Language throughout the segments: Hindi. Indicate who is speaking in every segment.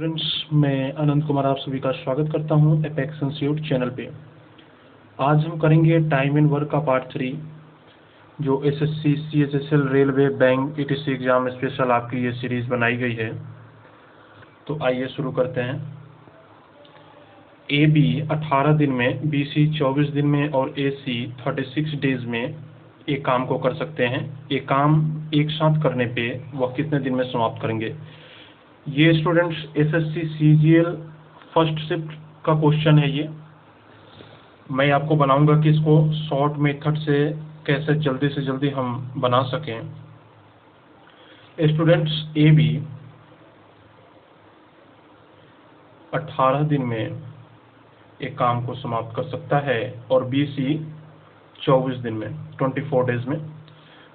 Speaker 1: स्टूडेंट्स, मैं अनंत कुमार आप सभी का स्वागत करता हूं एपेक्स इंस्टीट्यूट चैनल पे। आज हम करेंगे टाइम एंड वर्क का पार्ट 3, जो SSC, CHSL, railway, bank, etc exam special आपकी ये सीरीज बनाई गई है। तो आइए शुरू करते हैं। ए बी 18 दिन में, बी सी 24 दिन में और ए सी 36 डेज में एक काम को कर सकते हैं। एक काम एक साथ करने पे वह कितने दिन में समाप्त करेंगे? ये students SSC CGL first shift का क्वेश्चन है। ये मैं आपको बनाऊंगा कि इसको शॉर्ट मेथड से कैसे जल्दी से जल्दी हम बना सकें। स्टूडेंट्स, ए बी 18 दिन में एक काम को समाप्त कर सकता है और बी सी 24 दिन में, 24 डेज में,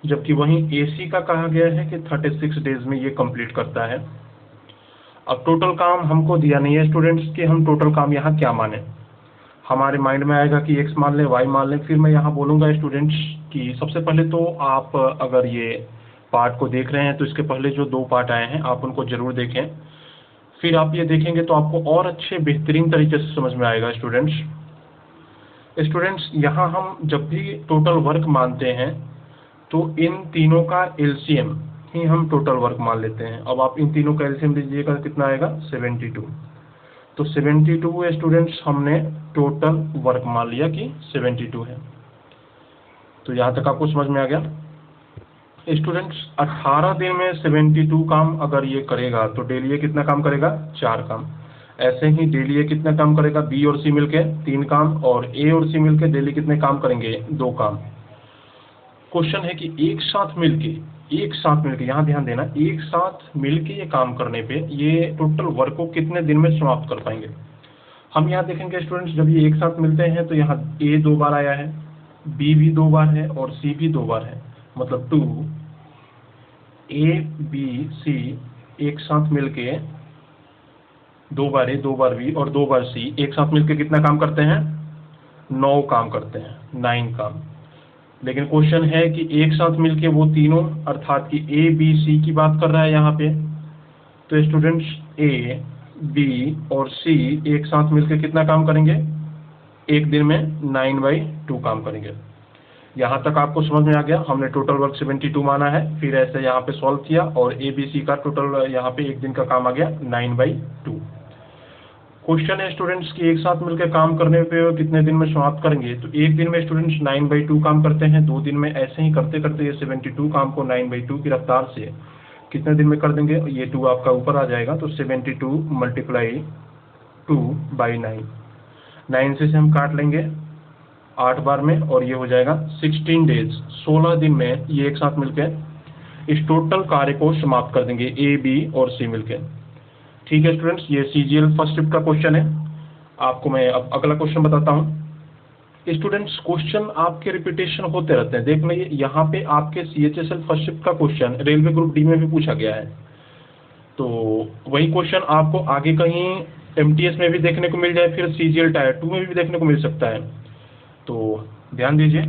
Speaker 1: जबकि वहीं ए सी का कहा गया है कि 36 डेज में ये कंप्लीट करता है। अब टोटल काम हमको दिया नहीं है स्टूडेंट्स कि हम टोटल काम यहाँ क्या माने। हमारे माइंड में आएगा कि एक्स मान लें, वाई मान लें। फिर मैं यहाँ बोलूँगा स्टूडेंट्स कि सबसे पहले तो आप अगर ये पार्ट को देख रहे हैं तो इसके पहले जो 2 पार्ट आए हैं आप उनको जरूर देखें। फिर आप ये देखेंगे तो आपको और अच्छे बेहतरीन तरीके से समझ में आएगा। स्टूडेंट्स यहाँ हम जब भी टोटल वर्क मानते हैं तो इन तीनों का एलसीएम ही हम टोटल वर्क मान लेते हैं। अब आप इन तीनों का एलसीएम लीजिएगा, कितना आएगा? 72। तो 72 स्टूडेंट्स हमने टोटल वर्क मान लिया कि 72 है। तो यहाँ तक आपको समझ में आ गया। स्टूडेंट्स 18 दिन में 72 काम अगर ये करेगा तो डेली ये कितना काम करेगा? 4 काम। ऐसे ही डेली ये कितना काम करेगा? बी और सी मिलके 3 काम, और ए और सी मिलके डेली कितने काम करेंगे? 2 काम। क्वेश्चन है कि एक साथ मिलके यहाँ ध्यान देना, एक साथ मिलके ये काम करने पे ये टोटल वर्क को कितने दिन में समाप्त कर पाएंगे? हम यहाँ देखेंगे स्टूडेंट्स, जब ये एक साथ मिलते हैं तो यहाँ ए 2 बार आया है, बी भी 2 बार है और सी भी 2 बार है, मतलब 2 ए बी सी एक साथ मिलके 2 बार ए, 2 बार बी और 2 बार सी एक साथ मिलके कितना काम करते हैं? 9 काम करते हैं, 9 काम। लेकिन क्वेश्चन है कि एक साथ मिलके वो तीनों, अर्थात कि ए बी सी की बात कर रहा है यहाँ पे। तो स्टूडेंट्स ए बी और सी एक साथ मिलके कितना काम करेंगे? एक दिन में 9/2 काम करेंगे। यहाँ तक आपको समझ में आ गया। हमने टोटल वर्क 72 माना है, फिर ऐसे यहाँ पे सॉल्व किया और ए बी सी का टोटल यहाँ पे एक दिन का काम आ गया 9/2। क्वेश्चन है स्टूडेंट्स कि एक साथ मिलकर काम करने पे कितने दिन में समाप्त करेंगे? तो एक दिन में स्टूडेंट्स 9/2 काम करते हैं, 2 दिन में ऐसे ही करते करते ये 72 काम को 9/2 की रफ्तार से कितने दिन में कर देंगे? ये 2 आपका ऊपर आ जाएगा, तो 72 × 2/9, 9 से हम काट लेंगे 8 बार में, और ये हो जाएगा 16 डेज, 16 दिन में ये एक साथ मिलकर इस टोटल कार्य को समाप्त कर देंगे, ए बी और सी मिलकर। ठीक है स्टूडेंट्स, ये सीजीएल फर्स्ट शिफ्ट का क्वेश्चन है। आपको मैं अब अगला क्वेश्चन बताता हूँ। स्टूडेंट्स क्वेश्चन आपके रिपीटेशन होते रहते हैं। देख लीजिए यहाँ पे आपके सीएचएसएल फर्स्ट शिफ्ट का क्वेश्चन रेलवे ग्रुप डी में भी पूछा गया है, तो वही क्वेश्चन आपको आगे कहीं एमटीएस में भी देखने को मिल जाए, फिर सीजीएल टायर 2 में भी देखने को मिल सकता है। तो ध्यान दीजिए।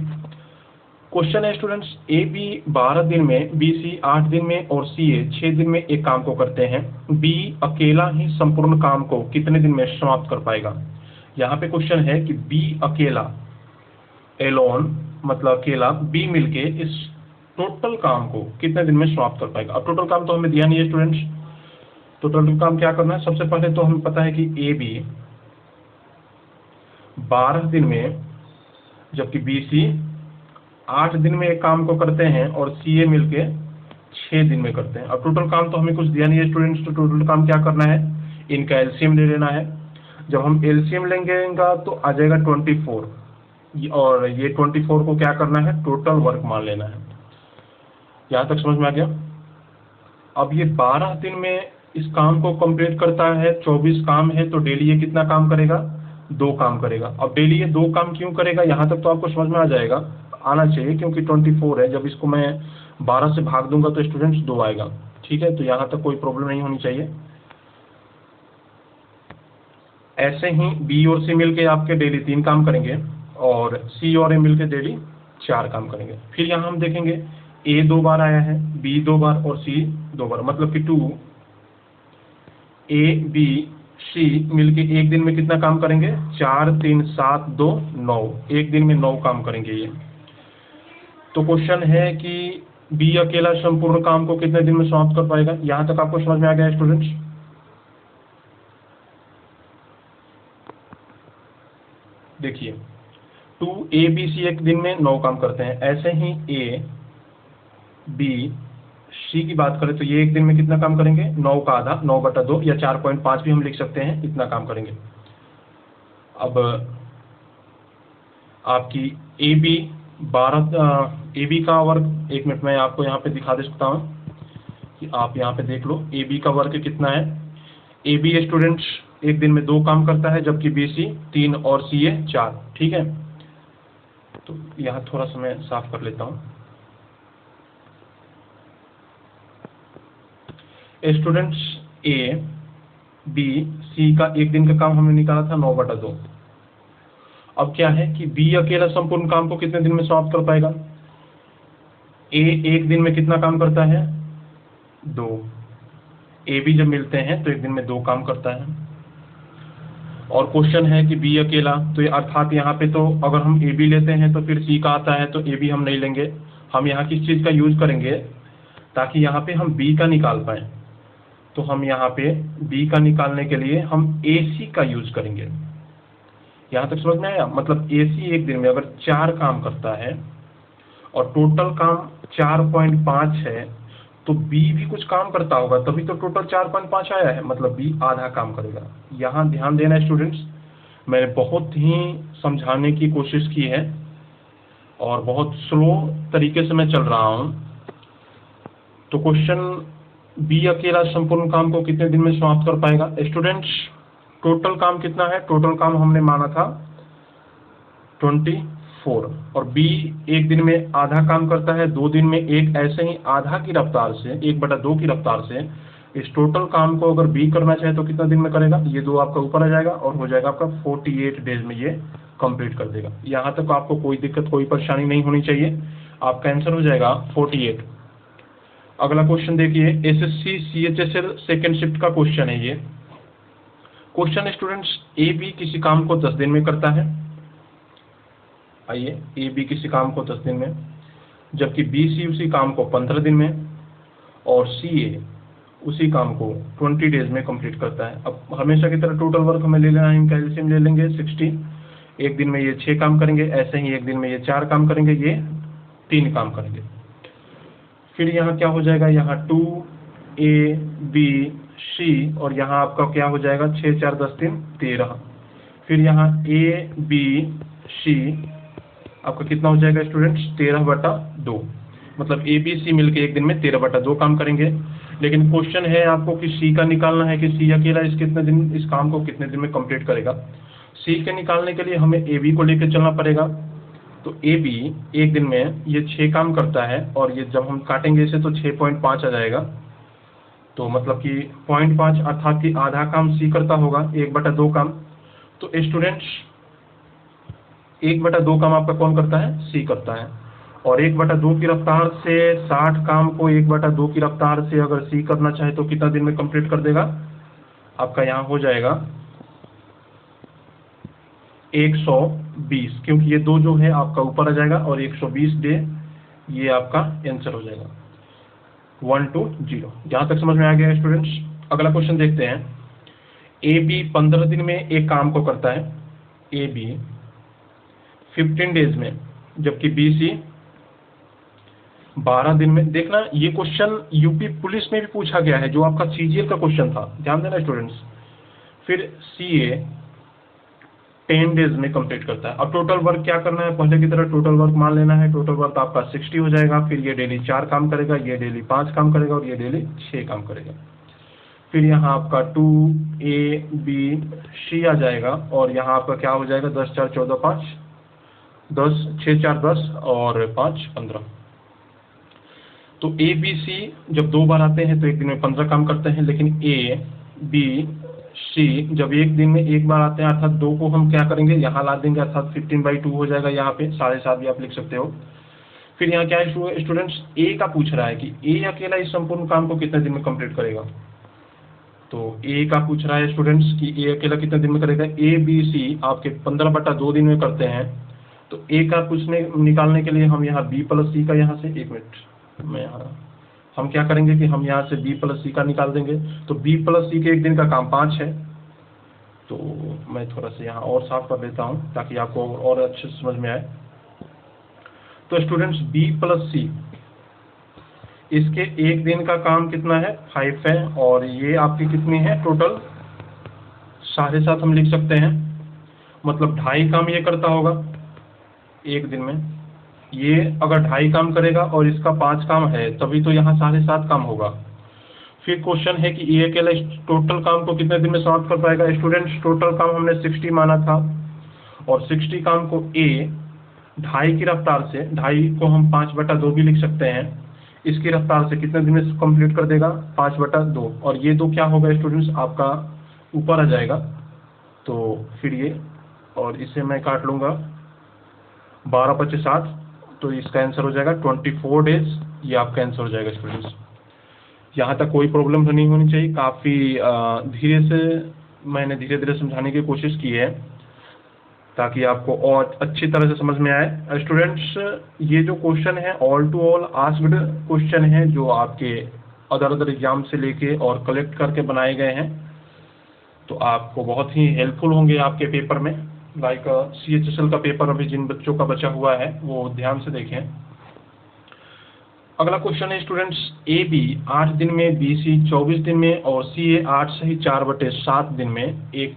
Speaker 1: क्वेश्चन है स्टूडेंट्स, ए बी 12 दिन में, बी सी 8 दिन में और सी ए 6 दिन में एक काम को करते हैं। बी अकेला ही संपूर्ण काम को कितने दिन में समाप्त कर पाएगा? यहाँ पे क्वेश्चन है कि बी अकेला, एलोन मतलब अकेला, बी मिलके इस टोटल काम को कितने दिन में समाप्त कर पाएगा? अब टोटल काम तो हमें दिया नहीं है स्टूडेंट्स, तो टोटल काम क्या करना है? सबसे पहले तो हमें पता है कि ए बी 12 दिन में, जबकि बी सी 8 दिन में एक काम को करते हैं और सी ए मिलके 6 दिन में करते हैं। अब टोटल काम तो हमें कुछ दिया नहीं है स्टूडेंट्स, तो टोटल काम क्या करना है? इनका एलसीएम ले लेना है। जब हम एलसीएम लेंगे तो आ जाएगा 24, और ये 24 को क्या करना है? टोटल वर्क मान लेना है। यहाँ तक समझ में आ गया। अब ये 12 दिन में इस काम को कंप्लीट करता है, 24 काम है, तो डेली ये कितना काम करेगा? 2 काम करेगा। अब डेली ये 2 काम क्यों करेगा? यहाँ तक तो आपको समझ में आ जाएगा, आना चाहिए, क्योंकि 24 है, जब इसको मैं 12 से भाग दूंगा तो स्टूडेंट्स 2 आएगा। ठीक है, तो यहाँ तक कोई प्रॉब्लम नहीं होनी चाहिए। ऐसे ही बी और सी मिलके आपके डेली 3 काम करेंगे और सी और ए मिलके डेली 4 काम करेंगे। फिर यहाँ हम देखेंगे ए 2 बार आया है, बी 2 बार और सी 2 बार, मतलब कि 2 ए बी सी मिलके एक दिन में कितना काम करेंगे? 4 3 7 2 9, एक दिन में 9 काम करेंगे ये। तो क्वेश्चन है कि बी अकेला संपूर्ण काम को कितने दिन में समाप्त कर पाएगा? यहां तक आपको समझ में आ गया स्टूडेंट्स? देखिए 2 ए बी सी एक दिन में 9 काम करते हैं, ऐसे ही ए बी सी की बात करें तो ये एक दिन में कितना काम करेंगे? 9 का आधा, 9/2 या 4.5 भी हम लिख सकते हैं, इतना काम करेंगे। अब आपकी ए बी 12 ए बी का वर्क, एक मिनट में आपको यहाँ पे दिखा दे सकता हूँ कि आप यहाँ पे देख लो ए बी का वर्क कितना है। ए बी स्टूडेंट्स एक दिन में 2 काम करता है, जबकि बी सी 3 और सी ए 4। ठीक है, तो यहाँ थोड़ा सा मैं साफ कर लेता हूँ। स्टूडेंट्स ए बी सी का एक दिन का काम हमने निकाला था 9/2। अब क्या है कि बी अकेला संपूर्ण काम को कितने दिन में समाप्त कर पाएगा? ए एक दिन में कितना काम करता है? 2। ए बी जब मिलते हैं तो एक दिन में 2 काम करता है। और क्वेश्चन है कि बी अकेला, तो ये अर्थात यहाँ पे तो अगर हम ए बी लेते हैं तो फिर सी का आता है, तो ए बी हम नहीं लेंगे। हम यहाँ किस चीज़ का यूज करेंगे ताकि यहाँ पे हम बी का निकाल पाए? तो हम यहाँ पे बी का निकालने के लिए हम ए सी का यूज करेंगे। यहाँ तक समझ में आया? मतलब ए सी एक दिन में अगर 4 काम करता है और टोटल काम 4.5 है, तो बी भी कुछ काम करता होगा, तभी तो टोटल 4.5 आया है, मतलब बी आधा काम करेगा। यहाँ ध्यान देना स्टूडेंट्स, मैंने बहुत ही समझाने की कोशिश की है और बहुत स्लो तरीके से मैं चल रहा हूँ। तो क्वेश्चन, बी अकेला संपूर्ण काम को कितने दिन में समाप्त कर पाएगा? स्टूडेंट्स टोटल काम कितना है? टोटल काम हमने माना था 24, और बी एक दिन में आधा काम करता है, 2 दिन में एक, ऐसे ही आधा की रफ्तार से 1/2 की रफ्तार से इस टोटल काम को अगर बी करना चाहे तो कितना दिन में करेगा? ये 2 आपका ऊपर आ जाएगा और हो जाएगा आपका 48 डेज में ये कंप्लीट कर देगा। यहाँ तक आपको कोई दिक्कत, कोई परेशानी नहीं होनी चाहिए, आपका आंसर हो जाएगा 48। अगला क्वेश्चन देखिए, एसएससी सीएचएसएल सेकेंड शिफ्ट का क्वेश्चन है ये। क्वेश्चन स्टूडेंट्स, ए बी किसी काम को 10 दिन में करता है। आइए, ए बी किसी काम को 10 दिन में, जबकि बी सी उसी काम को 15 दिन में, और सी ए उसी काम को 20 डेज में कंप्लीट करता है। अब हमेशा की तरह टोटल वर्क हमें ले लेना है, इनका एलसीएम ले लेंगे 60। एक दिन में ये 6 काम करेंगे, ऐसे ही एक दिन में ये 4 काम करेंगे, ये 3 काम करेंगे। फिर यहाँ क्या हो जाएगा? यहाँ 2 ए बी सी, और यहाँ आपका क्या हो जाएगा? 6 4 10 3 13। फिर यहाँ ए बी सी आपका कितना हो जाएगा स्टूडेंट्स? 13/2। मतलब ए बी सी मिलके एक दिन में 13/2 काम करेंगे। लेकिन क्वेश्चन है आपको कि सी का निकालना है कि सी अकेला इस काम को कितने दिन में कंप्लीट करेगा। सी के निकालने के लिए हमें ए बी को लेकर चलना पड़ेगा। तो ए बी एक दिन में ये 6 काम करता है, और ये जब हम काटेंगे इसे तो 6.5 आ जाएगा। तो मतलब कि 0.5 अर्थात कि आधा काम सी करता होगा, 1/2 काम। तो स्टूडेंट्स 1/2 काम आपका कौन करता है? सी करता है। और 1/2 की रफ्तार से 60 काम को 1/2 की रफ्तार से अगर सी करना चाहे तो कितना दिन में कंप्लीट कर देगा? आपका यहाँ हो जाएगा 120, क्योंकि ये 2 जो है आपका ऊपर आ जाएगा, और 120 डे ये आपका आंसर हो जाएगा 1 to 0। यहाँ तक समझ में आ गया स्टूडेंट्स? अगला क्वेश्चन देखते हैं। ए बी 15 दिन में एक काम को करता है, ए बी 15 डेज में, जबकि बी सी 12 दिन में। देखना ये क्वेश्चन यूपी पुलिस में भी पूछा गया है, जो आपका सीजीएल का क्वेश्चन था, ध्यान देना स्टूडेंट्स। फिर सी ए 10 डेज में कंप्लीट करता है। अब टोटल वर्क क्या करना है? पहले की तरह टोटल वर्क मान लेना है। टोटल वर्क आपका 60 हो जाएगा। फिर ये डेली 4 काम करेगा, ये डेली 5 काम करेगा, और ये डेली 6 काम करेगा। फिर यहाँ आपका 2 ए बी सी आ जाएगा, और यहाँ आपका क्या हो जाएगा? 10 4 14 5 10, 6 4 10 और 5 15। तो ए बी सी जब 2 बार आते हैं तो एक दिन में 15 काम करते हैं, लेकिन ए बी सी जब एक दिन में 1 बार आते हैं, अर्थात 2 को हम क्या करेंगे? यहाँ ला देंगे, अर्थात 15/2 हो जाएगा। यहाँ पे 7.5 भी आप लिख सकते हो। फिर यहाँ क्या है स्टूडेंट्स? ए का पूछ रहा है कि ए अकेला इस संपूर्ण काम को कितने दिन में कंप्लीट करेगा। तो ए का पूछ रहा है स्टूडेंट्स कि ए अकेला कितने दिन में करेगा। ए बी सी आपके 15/2 दिन में करते हैं। तो ए का पूछने निकालने के लिए हम यहाँ बी प्लस सी का यहाँ से, एक मिनट मैं यहाँ, हम क्या करेंगे कि हम यहाँ से बी प्लस सी का निकाल देंगे। तो बी प्लस सी के एक दिन का काम 5 है। तो मैं थोड़ा सा यहाँ और साफ कर देता हूँ ताकि आपको और अच्छे से समझ में आए। तो स्टूडेंट्स बी प्लस सी, इसके एक दिन का काम कितना है 5 है, और ये आपकी कितनी है टोटल 7.5 हम लिख सकते हैं। मतलब 2.5 काम ये करता होगा एक दिन में। ये अगर 2.5 काम करेगा और इसका 5 काम है तभी तो यहाँ 7.5 काम होगा। फिर क्वेश्चन है कि ये अकेला टोटल काम को कितने दिन में समाप्त कर पाएगा। स्टूडेंट्स टोटल काम हमने 60 माना था, और 60 काम को ए 2.5 की रफ्तार से, 2.5 को हम 5/2 भी लिख सकते हैं, इसकी रफ्तार से कितने दिन में कंप्लीट कर देगा 5/2। और ये 2 क्या होगा स्टूडेंट्स आपका ऊपर आ जाएगा। तो फिर ये, और इसे मैं काट लूँगा 12/5 60, तो इसका आंसर हो जाएगा 24 डेज। ये आपका आंसर हो जाएगा स्टूडेंट्स। यहाँ तक कोई प्रॉब्लम तो नहीं होनी चाहिए। काफ़ी धीरे से मैंने धीरे धीरे समझाने की कोशिश की है ताकि आपको और अच्छी तरह से समझ में आए। स्टूडेंट्स ये जो क्वेश्चन है all to all asked question है, जो आपके अदर एग्जाम से लेके और कलेक्ट करके बनाए गए हैं। तो आपको बहुत ही हेल्पफुल होंगे आपके पेपर में। लाइक CHSL का पेपर अभी जिन बच्चों का बचा हुआ है वो ध्यान से देखें। अगला क्वेश्चन है स्टूडेंट्स ए बी 8 दिन में, बी सी 24 दिन में, और सी ए 8 सही 4/7 दिन में एक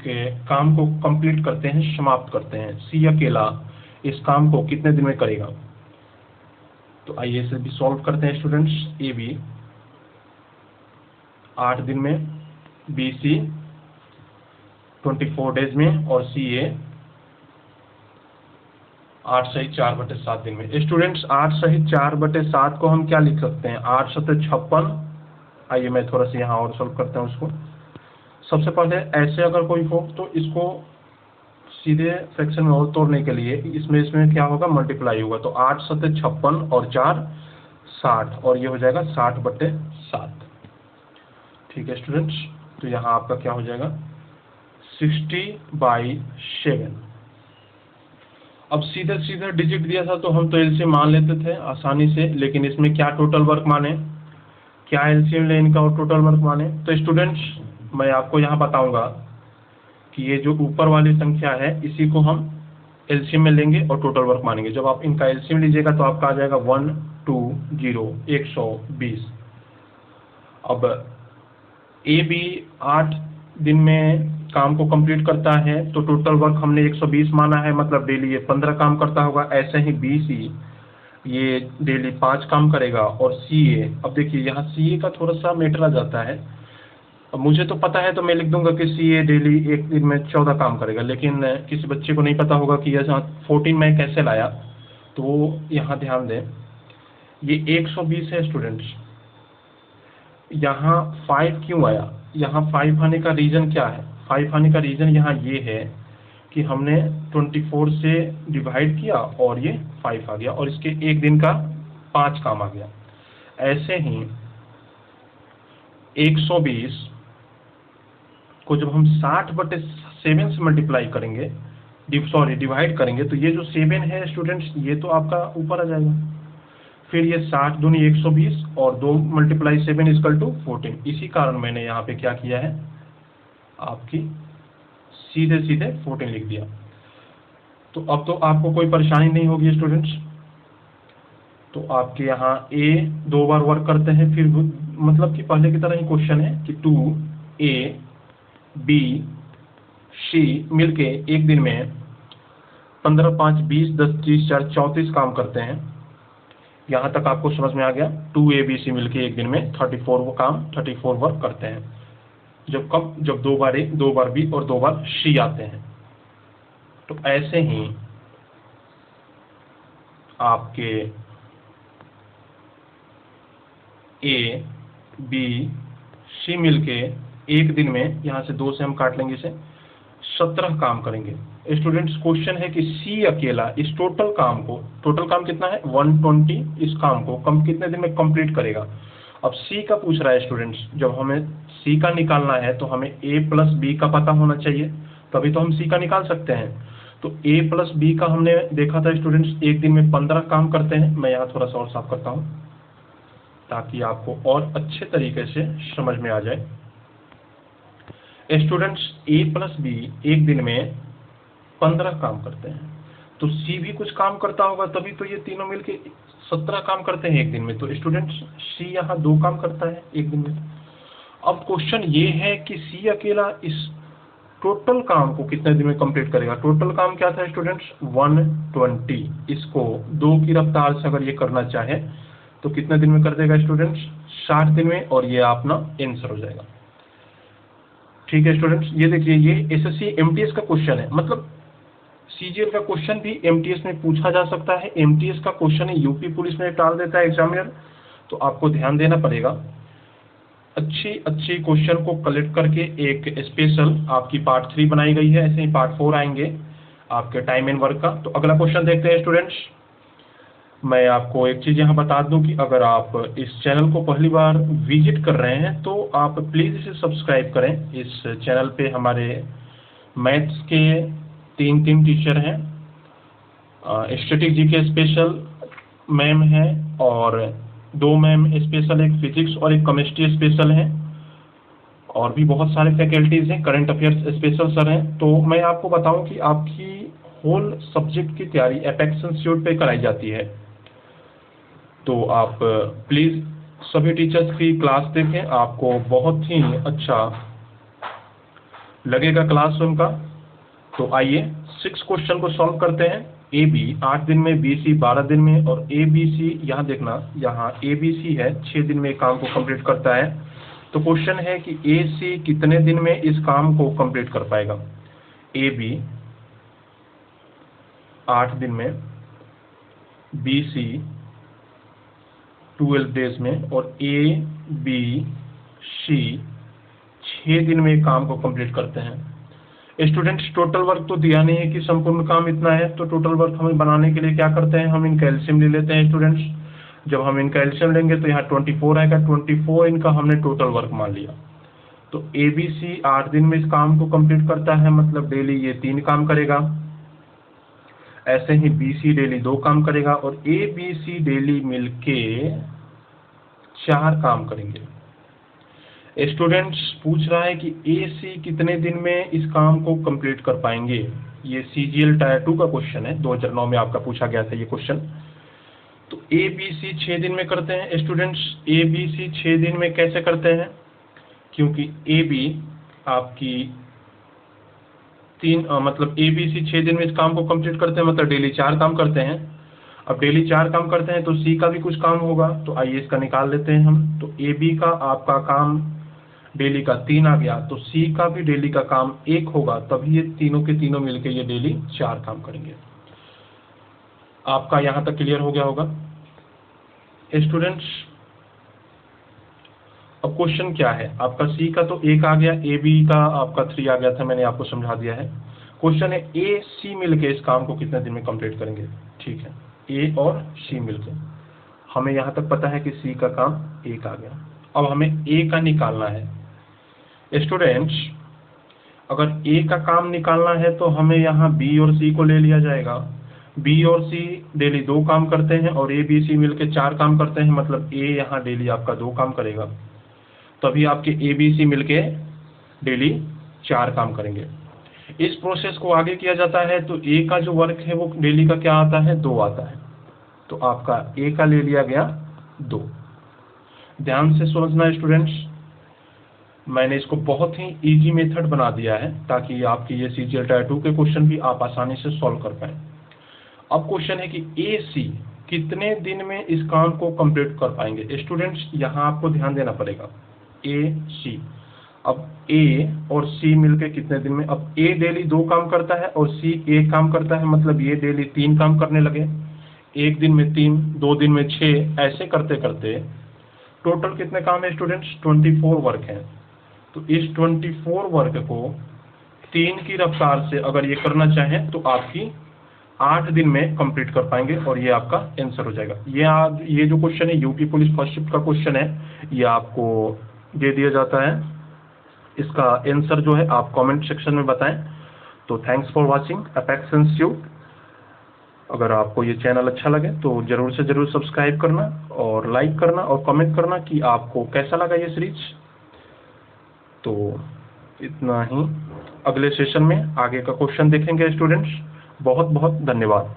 Speaker 1: काम को कंप्लीट करते हैं, समाप्त करते हैं। सी अकेला इस काम को कितने दिन में करेगा। तो आइए इसे भी सॉल्व करते हैं स्टूडेंट्स। ए बी 8 दिन में, बी सी 24 डेज में, और सी ए 8 सही 4/7 दिन में। स्टूडेंट्स 8 सही 4/7 को हम क्या लिख सकते हैं 8 7 56। आइए मैं थोड़ा सा यहाँ और सॉल्व करता हूँ उसको। सबसे पहले ऐसे अगर कोई हो तो इसको सीधे फ्रैक्शन में और तोड़ने के लिए इसमें क्या होगा मल्टीप्लाई होगा। तो 8 7 56 और 4 60, और ये हो जाएगा 60/7। ठीक है स्टूडेंट्स, तो यहाँ आपका क्या हो जाएगा 60/7। अब सीधे सीधे डिजिट दिया था तो हम तो एलसीएम मान लेते थे आसानी से, लेकिन इसमें क्या टोटल वर्क माने, क्या एलसीएम ले इनका और टोटल वर्क माने। तो स्टूडेंट्स मैं आपको यहाँ बताऊंगा कि ये जो ऊपर वाली संख्या है इसी को हम एलसीएम में लेंगे और टोटल वर्क मानेंगे। जब आप इनका एलसीएम लीजिएगा तो आपका आ जाएगा 120 अब ए बी 8 दिन में काम को कंप्लीट करता है तो टोटल वर्क हमने 120 माना है, मतलब डेली ये 15 काम करता होगा। ऐसे ही बी सी ये डेली 5 काम करेगा, और सी ए, अब देखिए यहाँ सी ए का थोड़ा सा मैटर आ जाता है। अब मुझे तो पता है तो मैं लिख दूंगा कि सी ए डेली एक दिन में 14 काम करेगा, लेकिन किसी बच्चे को नहीं पता होगा कि यह 14 मैं कैसे लाया। तो वो यहाँ ध्यान दें, ये 120 है स्टूडेंट्स, यहाँ 5 क्यों आया, यहाँ 5 आने का रीज़न क्या है। 5 आने का रीज़न यहाँ ये है कि हमने 24 से डिवाइड किया और ये 5 आ गया, और इसके एक दिन का 5 काम आ गया। ऐसे ही 120 को जब हम 60/7 से मल्टीप्लाई करेंगे, डिवाइड करेंगे, तो ये जो 7 है स्टूडेंट्स ये तो आपका ऊपर आ जाएगा। फिर ये 60 दूनी 120 और 2 × 7 = 14। इसी कारण मैंने यहाँ पे क्या किया है आपकी सीधे 14 लिख दिया। तो अब तो आपको कोई परेशानी नहीं होगी स्टूडेंट्स। तो आपके यहाँ ए 2 बार वर्क करते हैं, फिर मतलब कि पहले की तरह ही क्वेश्चन है कि 2A B C मिलके एक दिन में 15 5 20 10 30 4 34 काम करते हैं। यहाँ तक आपको समझ में आ गया। 2A B C मिलके एक दिन में 34 वर्क करते हैं। जब 2 बार A 2 बार B और 2 बार C आते हैं। तो ऐसे ही आपके A B C मिलके एक दिन में, यहाँ से 2 से हम काट लेंगे इसे, 17 काम करेंगे। स्टूडेंट्स क्वेश्चन है कि C अकेला इस टोटल काम कितना है 120, इस काम को कितने दिन में कंप्लीट करेगा। अब सी का पूछ रहा है स्टूडेंट्स, जब हमें सी का निकालना है तो हमें ए प्लस बी का पता होना चाहिए, तभी तो हम सी का निकाल सकते हैं। तो ए प्लस बी का हमने देखा था स्टूडेंट्स, एक दिन में 15 काम करते हैं। मैं यहाँ थोड़ा सा और साफ करता हूँ ताकि आपको और अच्छे तरीके से समझ में आ जाए। स्टूडेंट्स ए प्लस बी एक दिन में 15 काम करते हैं, तो सी भी कुछ काम करता होगा, तभी तो ये तीनों मिलके 17 काम करते हैं एक दिन में। तो स्टूडेंट्स सी यहाँ 2 काम करता है एक दिन में। अब क्वेश्चन ये है कि सी अकेला इस टोटल काम को कितने दिन में कंप्लीट करेगा। टोटल काम क्या था स्टूडेंट्स, 120। इसको 2 की रफ्तार से अगर ये करना चाहे तो कितने दिन में कर देगा स्टूडेंट्स, 60 दिन में, और ये अपना आंसर हो जाएगा। ठीक है स्टूडेंट्स, ये देखिए ये एसएससी एमटीएस का क्वेश्चन है, मतलब सीजीएल का क्वेश्चन भी एमटीएस में पूछा जा सकता है। एमटीएस का क्वेश्चन यूपी पुलिस में टाल देता है एग्जामिनर, तो आपको ध्यान देना पड़ेगा। अच्छी क्वेश्चन को कलेक्ट करके एक स्पेशल आपकी पार्ट 3 बनाई गई है, ऐसे ही पार्ट 4 आएंगे आपके टाइम एंड वर्क का। तो अगला क्वेश्चन देखते हैं स्टूडेंट्स। मैं आपको एक चीज़ यहाँ बता दूं कि अगर आप इस चैनल को पहली बार विजिट कर रहे हैं तो आप प्लीज़ इसे सब्सक्राइब करें। इस चैनल पे हमारे मैथ्स के 3 टीचर हैं, स्टैटिक जीके स्पेशल मैम है, और 2 मैम स्पेशल, एक फिजिक्स और एक केमिस्ट्री स्पेशल हैं, और भी बहुत सारे फैकल्टीज़ हैं, करंट अफेयर्स स्पेशल सर हैं। तो मैं आपको बताऊं कि आपकी होल सब्जेक्ट की तैयारी एपेक्स इंस्टीट्यूट पे कराई जाती है। तो आप प्लीज़ सभी टीचर्स की क्लास देखें, आपको बहुत ही अच्छा लगेगा क्लास उनका। तो आइए 6 क्वेश्चन को सॉल्व करते हैं। ए बी 8 दिन में, बी सी 12 दिन में, और ए बी सी यहाँ देखना, यहाँ ए बी सी है 6 दिन में काम को कंप्लीट करता है। तो क्वेश्चन है कि ए सी कितने दिन में इस काम को कंप्लीट कर पाएगा। ए बी 8 दिन में, बी सी 12 डेज में, और ए बी सी 6 दिन में काम को कंप्लीट करते हैं। स्टूडेंट्स टोटल वर्क तो दिया नहीं है कि संपूर्ण काम इतना है, तो टोटल वर्क हमें बनाने के लिए क्या करते हैं, हम इनका एलसीएम ले लेते हैं स्टूडेंट्स। जब हम इनका एलसीएम लेंगे तो यहाँ 24 आएगा, 24 इनका हमने टोटल वर्क मान लिया। तो ए बी सी 8 दिन में इस काम को कंप्लीट करता है, मतलब डेली ये 3 काम करेगा। ऐसे ही बी सी डेली 2 काम करेगा, और ए बी सी डेली मिलके 4 काम करेंगे। स्टूडेंट्स पूछ रहा है कि ए सी कितने दिन में इस काम को कंप्लीट कर पाएंगे। ये सीजीएल टायर 2 का क्वेश्चन है, 2009 में आपका पूछा गया था ये क्वेश्चन। तो ए बी सी 6 दिन में करते हैं स्टूडेंट्स। ए बी सी 6 दिन में कैसे करते हैं, क्योंकि ए बी आपकी 3 मतलब ए बी सी 6 दिन में इस काम को कंप्लीट करते हैं, मतलब डेली 4 काम करते हैं। अब डेली 4 काम करते हैं तो सी का भी कुछ काम होगा, तो आइए इसका निकाल लेते हैं हम। तो ए बी का आपका काम डेली का 3 आ गया, तो सी का भी डेली का काम 1 होगा, तभी ये तीनों के तीनों मिलके ये डेली 4 काम करेंगे। आपका यहाँ तक क्लियर हो गया होगा स्टूडेंट्स। अब क्वेश्चन क्या है आपका, सी का तो 1 आ गया, ए बी का आपका 3 आ गया था, मैंने आपको समझा दिया है। क्वेश्चन है ए सी मिलके इस काम को कितने दिन में कंप्लीट करेंगे। ठीक है, ए और सी मिलके, हमें यहाँ तक पता है कि सी का काम 1 आ गया। अब हमें ए का निकालना है स्टूडेंट्स। अगर ए का काम निकालना है तो हमें यहाँ बी और सी को ले लिया जाएगा। बी और सी डेली 2 काम करते हैं, और ए बी सी मिलके 4 काम करते हैं, मतलब ए यहाँ डेली आपका 2 काम करेगा, तभी आपके ए बी सी मिलके डेली 4 काम करेंगे। इस प्रोसेस को आगे किया जाता है तो ए का जो वर्क है वो डेली का क्या आता है, 2 आता है। तो आपका ए का ले लिया गया 2। ध्यान से समझना स्टूडेंट्स, मैंने इसको बहुत ही इजी मेथड बना दिया है ताकि आपकी ये सीजीएल टायर 2 के क्वेश्चन भी आप आसानी से सॉल्व कर पाएं। अब क्वेश्चन है कि ए सी कितने दिन में इस काम को कंप्लीट कर पाएंगे। स्टूडेंट्स यहाँ आपको ध्यान देना पड़ेगा, ए सी, अब ए और सी मिलके कितने दिन में, अब ए डेली 2 काम करता है और सी 1 काम करता है, मतलब ये डेली 3 काम करने लगे। 1 दिन में 3, 2 दिन में 6, ऐसे करते करते टोटल कितने काम है स्टूडेंट्स, 24 वर्क हैं। तो इस 24 वर्क को 3 की रफ्तार से अगर ये करना चाहें तो आपकी 8 दिन में कंप्लीट कर पाएंगे और ये आपका आंसर हो जाएगा। ये जो क्वेश्चन है यूपी पुलिस फर्स्ट शिफ्ट का क्वेश्चन है, ये आपको दे दिया जाता है। इसका आंसर जो है आप कमेंट सेक्शन में बताएं। तो thanks for watching apex institute. अगर आपको ये चैनल अच्छा लगे तो जरूर से जरूर सब्सक्राइब करना और लाइक करना और कमेंट करना कि आपको कैसा लगा ये सीरीज। तो इतना ही, अगले सेशन में आगे का क्वेश्चन देखेंगे स्टूडेंट्स। बहुत बहुत धन्यवाद।